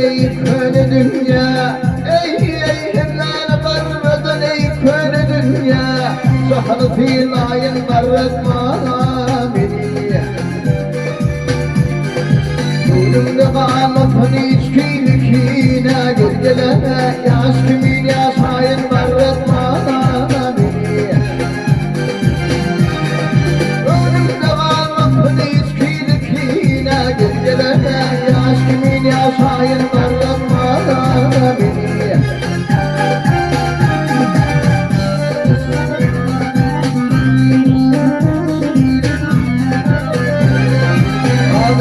ey köle dünya. Ey hemlâne barradan ey köle dünya. Sahıl filayın barratma beni. Gönlümde kalmasın hiç kiylikine. Gölgeleme yaş kimin yaşayın barratma beni. Gönlümde kalmasın hiç kiylikine. Gölgeleme yaş kimin yaşayın barratma beni.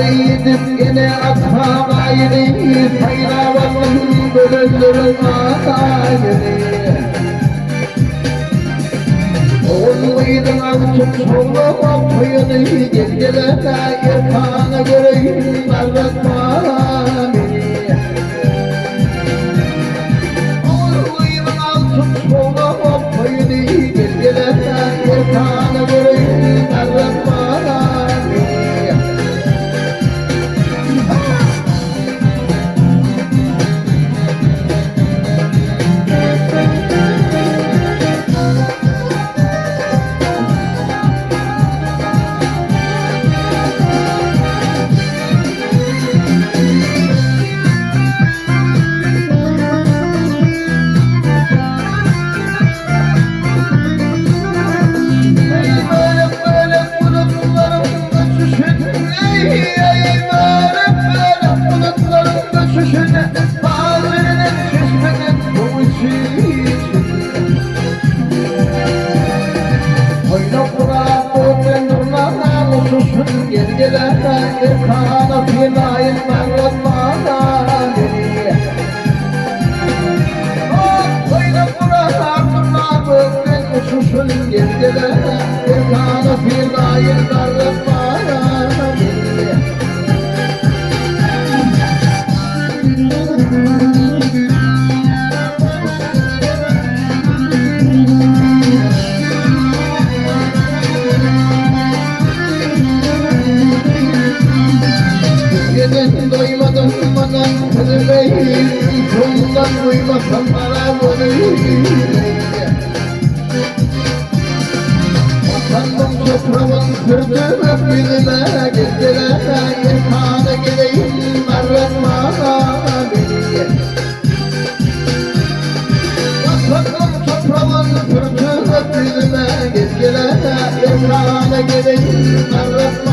Yedim yine atamayını, hayravanın bölündürün atayını. Oğluydun artık soğuk apıyını, gel yatağına göreyim barratma beni. Oğluydun artık soğuk apıyını, gel yatağına göreyim barratma beni. Kana filayın barratma beni. Oyna bırakırlar böğren uçuşun gölgelere. Kana filayın barratma beni. Geceden doymadım bana kırmayı, sonundan duymasam bana bunu. Vatandan toprağın kırdı Rabbime, gecelere yatağına geleyim barratma beni. Vatandan toprağın kırdı Rabbime, gecelere yatağına geleyim barratma.